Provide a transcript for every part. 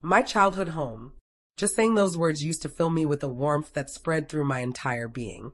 My childhood home. Just saying those words used to fill me with a warmth that spread through my entire being,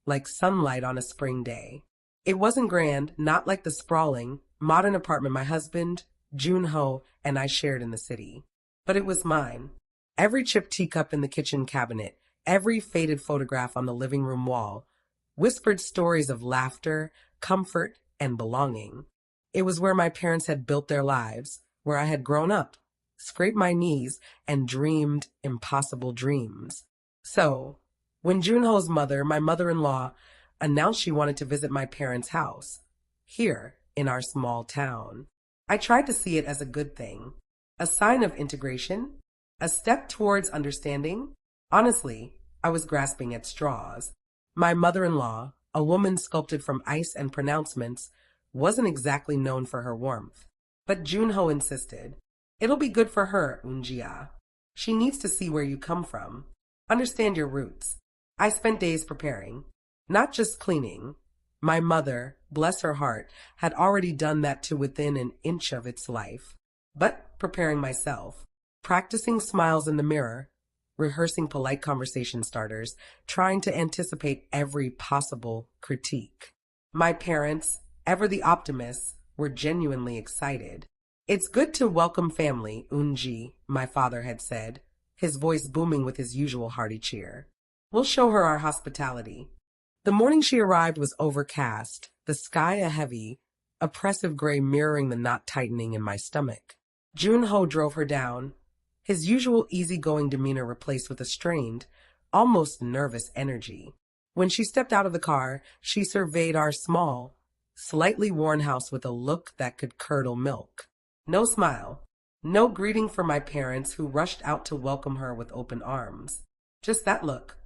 like sunlight on a spring day. It wasn't grand, not like the sprawling, modern apartment my husband, Joon-ho, and I shared in the city. But it was mine. Every chipped teacup in the kitchen cabinet, every faded photograph on the living room wall, whispered stories of laughter, comfort, and belonging. It was where my parents had built their lives, where I had grown up, scraped my knees, and dreamed impossible dreams. So, when Joon-ho's mother, my mother-in-law, announced she wanted to visit my parents' house, here in our small town, I tried to see it as a good thing, a sign of integration, a step towards understanding. Honestly, I was grasping at straws. My mother-in-law, a woman sculpted from ice and pronouncements, wasn't exactly known for her warmth. But Joon-ho insisted. It'll be good for her, Unjia. She needs to see where you come from. Understand your roots. I spent days preparing, not just cleaning. My mother, bless her heart, had already done that to within an inch of its life. But preparing myself, practicing smiles in the mirror, rehearsing polite conversation starters, trying to anticipate every possible critique. My parents, ever the optimists, were genuinely excited. It's good to welcome family, Unji, my father had said, his voice booming with his usual hearty cheer. We'll show her our hospitality. The morning she arrived was overcast, the sky a heavy, oppressive gray mirroring the knot tightening in my stomach. Joon-ho drove her down, his usual easygoing demeanor replaced with a strained, almost nervous energy. When she stepped out of the car, she surveyed our small, slightly worn house with a look that could curdle milk. No smile, no greeting for my parents who rushed out to welcome her with open arms. Just that look.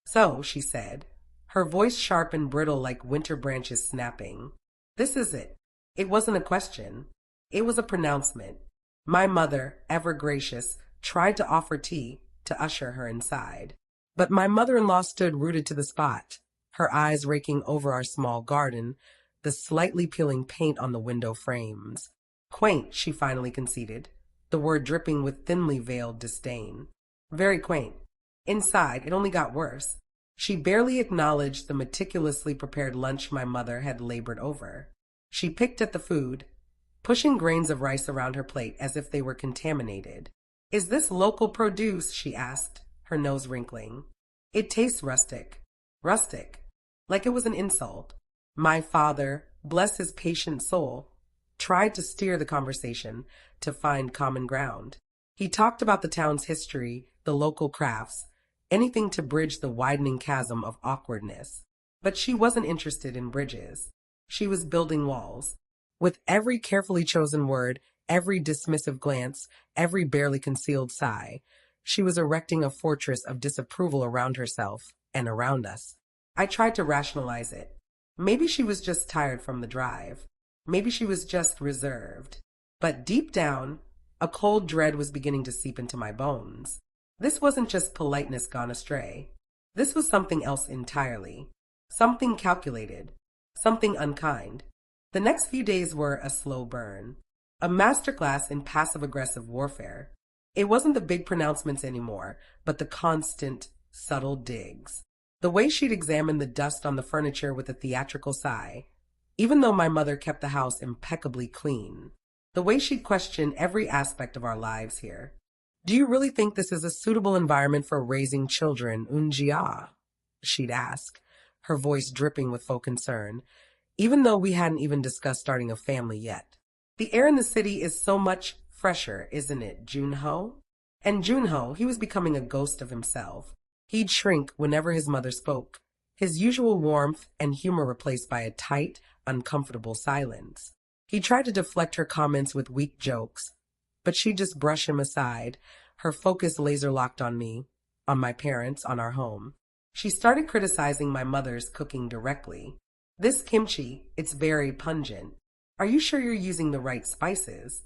So, she said, her voice sharp and brittle like winter branches snapping. This is it. It wasn't a question. It was a pronouncement. My mother, ever gracious, tried to offer tea to usher her inside. But my mother-in-law stood rooted to the spot, her eyes raking over our small garden, the slightly peeling paint on the window frames. Quaint, she finally conceded, the word dripping with thinly veiled disdain. Very quaint. Inside, it only got worse. She barely acknowledged the meticulously prepared lunch my mother had labored over. She picked at the food, pushing grains of rice around her plate as if they were contaminated. Is this local produce? She asked, her nose wrinkling. It tastes rustic. Rustic. Like it was an insult. My father, bless his patient soul, tried to steer the conversation to find common ground. He talked about the town's history, the local crafts, anything to bridge the widening chasm of awkwardness. But she wasn't interested in bridges. She was building walls. With every carefully chosen word, every dismissive glance, every barely concealed sigh, she was erecting a fortress of disapproval around herself and around us. I tried to rationalize it. Maybe she was just tired from the drive. Maybe she was just reserved. But deep down, a cold dread was beginning to seep into my bones. This wasn't just politeness gone astray. This was something else entirely. Something calculated. Something unkind. The next few days were a slow burn. A masterclass in passive-aggressive warfare. It wasn't the big pronouncements anymore, but the constant, subtle digs. The way she'd examine the dust on the furniture with a theatrical sigh, even though my mother kept the house impeccably clean. The way she'd question every aspect of our lives here. Do you really think this is a suitable environment for raising children, Unjia? She'd ask, her voice dripping with faux concern, even though we hadn't even discussed starting a family yet. The air in the city is so much fresher, isn't it, Joon-ho? And Joon-ho, he was becoming a ghost of himself. He'd shrink whenever his mother spoke, his usual warmth and humor replaced by a tight, uncomfortable silence. He tried to deflect her comments with weak jokes, but she'd just brush him aside, her focus laser-locked on me, on my parents, on our home. She started criticizing my mother's cooking directly. This kimchi, it's very pungent. Are you sure you're using the right spices?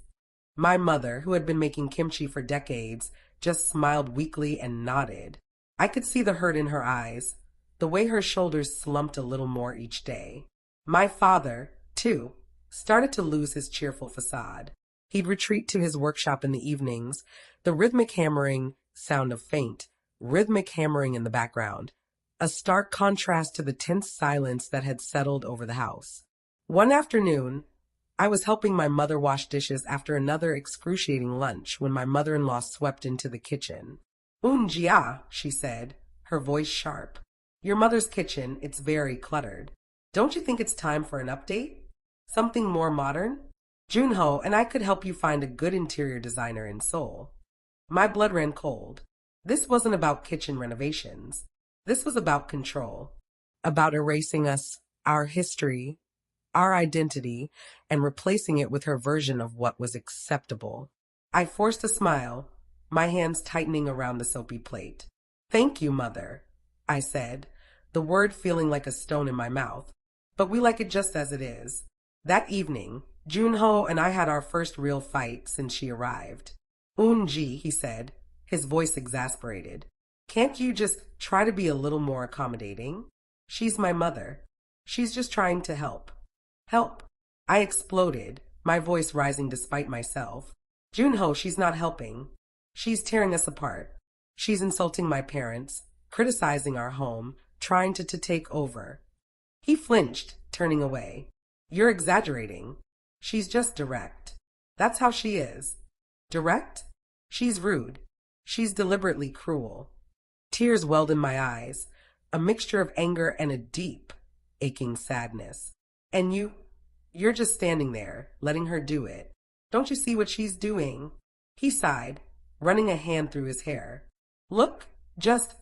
My mother, who had been making kimchi for decades, just smiled weakly and nodded. I could see the hurt in her eyes, the way her shoulders slumped a little more each day. My father, too, started to lose his cheerful facade. He'd retreat to his workshop in the evenings, the rhythmic hammering sound of faint, rhythmic hammering in the background, a stark contrast to the tense silence that had settled over the house. One afternoon, I was helping my mother wash dishes after another excruciating lunch when my mother-in-law swept into the kitchen. Unjia, she said, her voice sharp. Your mother's kitchen, it's very cluttered. Don't you think it's time for an update? Something more modern? Joon-ho and I could help you find a good interior designer in Seoul. My blood ran cold. This wasn't about kitchen renovations. This was about control. About erasing us, our history, our identity, and replacing it with her version of what was acceptable. I forced a smile, my hands tightening around the soapy plate. Thank you, Mother, I said, the word feeling like a stone in my mouth. But we like it just as it is. That evening, Joon-ho and I had our first real fight since she arrived. Unji, he said, his voice exasperated. Can't you just try to be a little more accommodating? She's my mother. She's just trying to help. Help. I exploded, my voice rising despite myself. Joon-ho, she's not helping. She's tearing us apart. She's insulting my parents, criticizing our home, trying to take over. He flinched, turning away. You're exaggerating. She's just direct. That's how she is. Direct? She's rude. She's deliberately cruel. Tears welled in my eyes, a mixture of anger and a deep, aching sadness. And you're just standing there, letting her do it. Don't you see what she's doing? He sighed, running a hand through his hair. Look,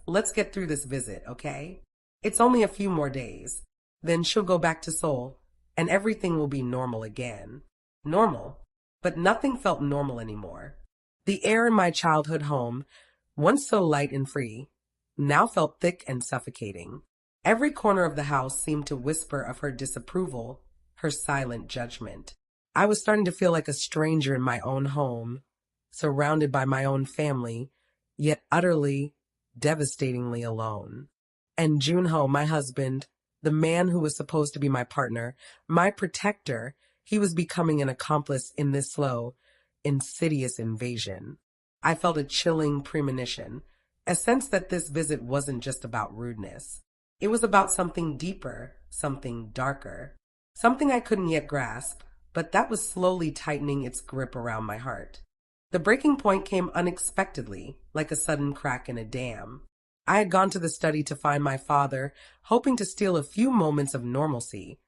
let's get through this visit, okay? It's only a few more days. Then she'll go back to Seoul, and everything will be normal again. Normal? But nothing felt normal anymore. The air in my childhood home, once so light and free, now felt thick and suffocating. Every corner of the house seemed to whisper of her disapproval, her silent judgment. I was starting to feel like a stranger in my own home, surrounded by my own family, yet utterly, devastatingly alone. And Joon-ho, my husband, the man who was supposed to be my partner, my protector, he was becoming an accomplice in this slow, insidious invasion. I felt a chilling premonition, a sense that this visit wasn't just about rudeness. It was about something deeper, something darker, something I couldn't yet grasp, but that was slowly tightening its grip around my heart. The breaking point came unexpectedly, like a sudden crack in a dam. I had gone to the study to find my father, hoping to steal a few moments of normalcy,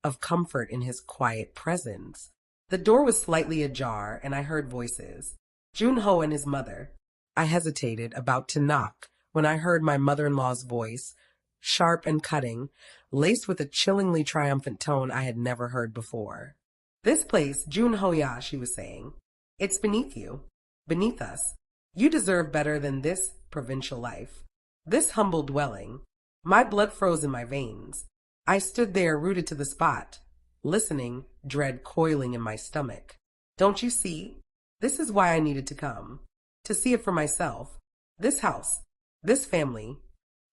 of comfort in his quiet presence. The door was slightly ajar, and I heard voices. Joon-ho and his mother. I hesitated, about to knock, when I heard my mother-in-law's voice, sharp and cutting, laced with a chillingly triumphant tone I had never heard before. This place, Joon-ho-ya, she was saying, it's beneath you, beneath us. You deserve better than this provincial life, this humble dwelling. My blood froze in my veins. I stood there rooted to the spot, listening, dread coiling in my stomach. Don't you see? This is why I needed to come. To see it for myself. This house. This family.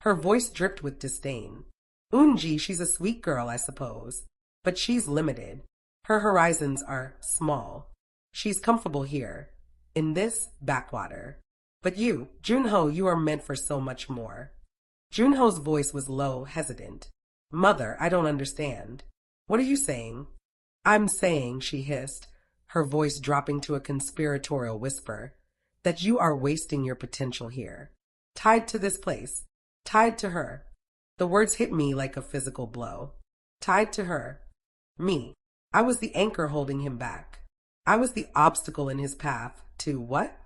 Her voice dripped with disdain. Unji, she's a sweet girl, I suppose. But she's limited. Her horizons are small. She's comfortable here, in this backwater. But you, Joon-ho, you are meant for so much more. Joon-ho's voice was low, hesitant. Mother, I don't understand. What are you saying? I'm saying, she hissed, her voice dropping to a conspiratorial whisper, that you are wasting your potential here. Tied to this place. Tied to her. The words hit me like a physical blow. Tied to her. Me. I was the anchor holding him back. I was the obstacle in his path to what?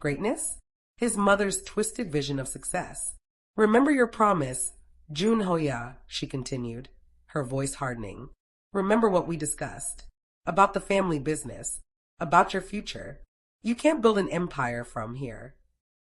Greatness? His mother's twisted vision of success. Remember your promise, Joon-ho-ya, she continued, her voice hardening. Remember what we discussed. About the family business. About your future. You can't build an empire from here.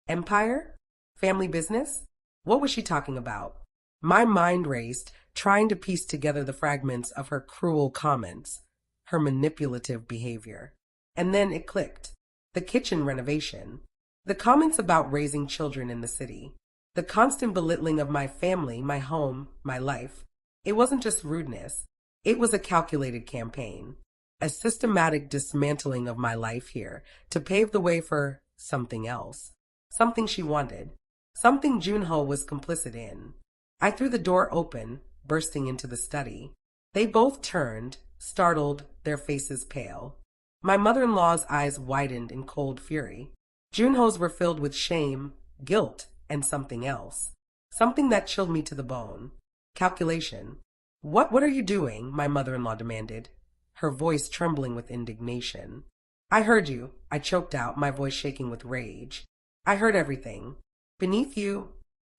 Empire? Family business? What was she talking about? My mind raced, trying to piece together the fragments of her cruel comments, her manipulative behavior. And then it clicked. The kitchen renovation. The comments about raising children in the city. The constant belittling of my family, my home, my life. It wasn't just rudeness. It was a calculated campaign. a systematic dismantling of my life here to pave the way for something else. Something she wanted. Something Joon-ho was complicit in. I threw the door open, bursting into the study. They both turned, startled, their faces pale. My mother-in-law's eyes widened in cold fury. Joon-ho's were filled with shame, guilt, and something else. Something that chilled me to the bone. Calculation. What are you doing? My mother-in-law demanded, her voice trembling with indignation. I heard you, I choked out, my voice shaking with rage. I heard everything. Beneath you,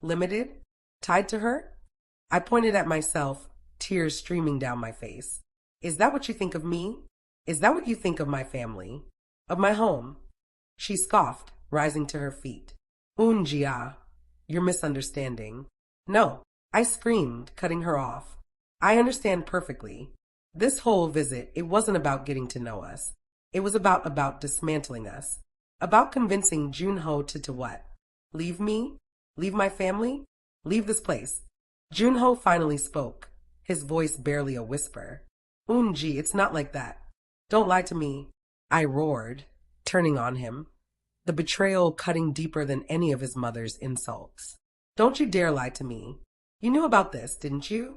limited, tied to her? I pointed at myself, tears streaming down my face. Is that what you think of me? Is that what you think of my family? Of my home? She scoffed, rising to her feet. Jia, you're misunderstanding. No, I screamed, cutting her off. I understand perfectly. This whole visit, it wasn't about getting to know us. It was about dismantling us. About convincing Joon-ho to what? Leave me? Leave my family? Leave this place. Joon-ho finally spoke, his voice barely a whisper. Ji, it's not like that. Don't lie to me. I roared, turning on him, the betrayal cutting deeper than any of his mother's insults. Don't you dare lie to me. You knew about this, didn't you?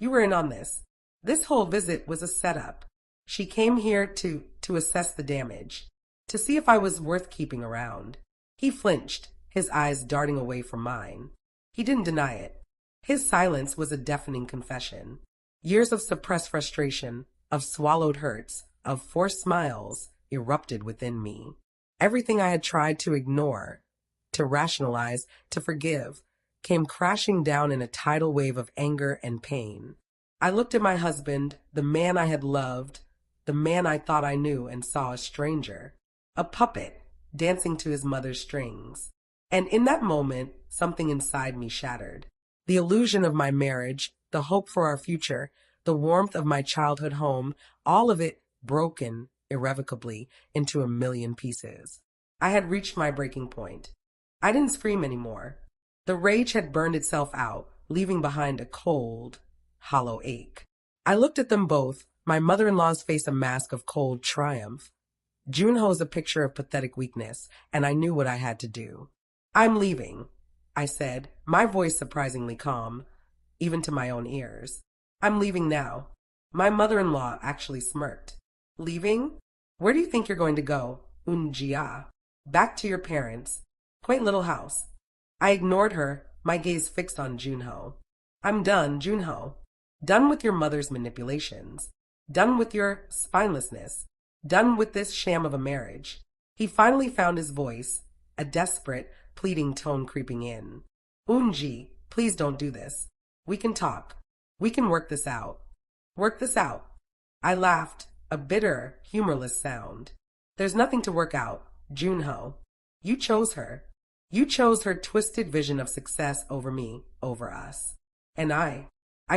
You were in on this. This whole visit was a setup. She came here to assess the damage, to see if I was worth keeping around. He flinched, his eyes darting away from mine. He didn't deny it. His silence was a deafening confession. Years of suppressed frustration, of swallowed hurts, of forced smiles erupted within me. Everything I had tried to ignore, to rationalize, to forgive, came crashing down in a tidal wave of anger and pain. I looked at my husband, the man I had loved, the man I thought I knew, and saw a stranger, a puppet, dancing to his mother's strings. And in that moment, something inside me shattered. The illusion of my marriage, the hope for our future, the warmth of my childhood home, all of it broken irrevocably into a million pieces. I had reached my breaking point. I didn't scream anymore. The rage had burned itself out, leaving behind a cold, hollow ache. I looked at them both, my mother-in-law's face a mask of cold triumph. Joon-ho's a picture of pathetic weakness, and I knew what I had to do. I'm leaving, I said, my voice surprisingly calm, even to my own ears. I'm leaving now. My mother-in-law actually smirked. Leaving? Where do you think you're going to go? Jia. Back to your parents. Quaint little house. I ignored her, my gaze fixed on Joon-ho. I'm done, Joon-ho. Done with your mother's manipulations. Done with your spinelessness. Done with this sham of a marriage. He finally found his voice, a desperate, pleading tone creeping in. Ji, please don't do this. We can talk. We can work this out. Work this out. I laughed, a bitter, humorless sound. There's nothing to work out, Joon-ho. You chose her. You chose her twisted vision of success over me, over us. And I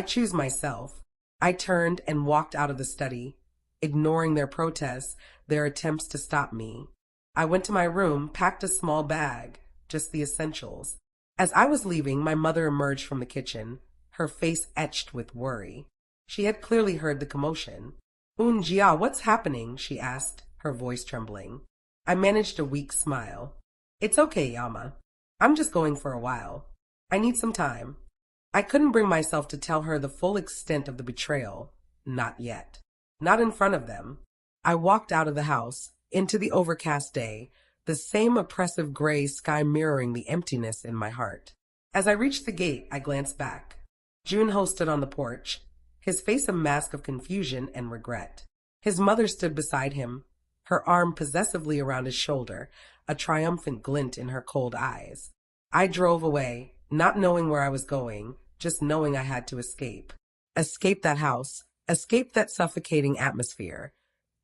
choose myself. I turned and walked out of the study, ignoring their protests, their attempts to stop me. I went to my room, packed a small bag, just the essentials. As I was leaving, my mother emerged from the kitchen, her face etched with worry. She had clearly heard the commotion. Jia, what's happening? She asked, her voice trembling. I managed a weak smile. It's okay, Yama. I'm just going for a while. I need some time. I couldn't bring myself to tell her the full extent of the betrayal. Not yet. Not in front of them. I walked out of the house, into the overcast day, the same oppressive gray sky mirroring the emptiness in my heart. As I reached the gate, I glanced back. Joon-ho stood on the porch, his face a mask of confusion and regret. His mother stood beside him, her arm possessively around his shoulder, a triumphant glint in her cold eyes. I drove away, not knowing where I was going, just knowing I had to escape. Escape that house, escape that suffocating atmosphere,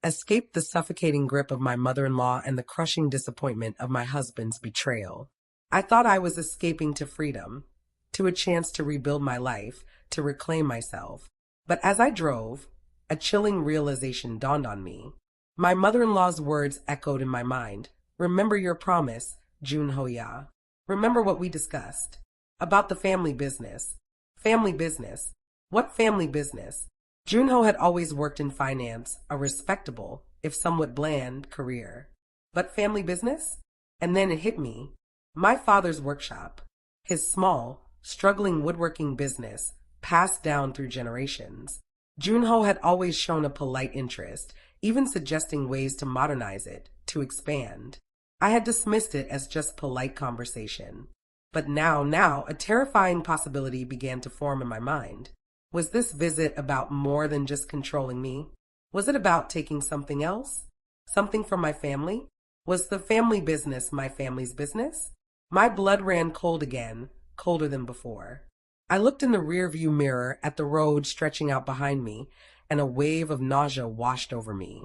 escape the suffocating grip of my mother-in-law and the crushing disappointment of my husband's betrayal. I thought I was escaping to freedom, to a chance to rebuild my life, to reclaim myself. But as I drove, a chilling realization dawned on me. My mother-in-law's words echoed in my mind. Remember your promise, Joon-ho-ya. Remember what we discussed. About the family business. Family business. What family business? Joon-ho had always worked in finance, a respectable, if somewhat bland, career. But family business? And then it hit me. My father's workshop. His small, struggling woodworking business, passed down through generations. Joon-ho had always shown a polite interest, even suggesting ways to modernize it, to expand. I had dismissed it as just polite conversation. But now, a terrifying possibility began to form in my mind. Was this visit about more than just controlling me? Was it about taking something else? Something from my family? Was the family business my family's business? My blood ran cold again, colder than before. I looked in the rearview mirror at the road stretching out behind me, and a wave of nausea washed over me.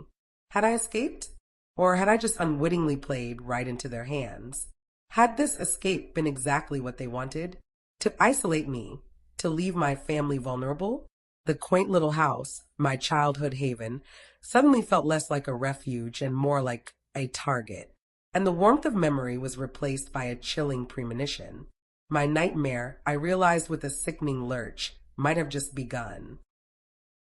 Had I escaped? Or had I just unwittingly played right into their hands? Had this escape been exactly what they wanted? To isolate me, to leave my family vulnerable? The quaint little house, my childhood haven, suddenly felt less like a refuge and more like a target. And the warmth of memory was replaced by a chilling premonition. My nightmare, I realized with a sickening lurch, might have just begun.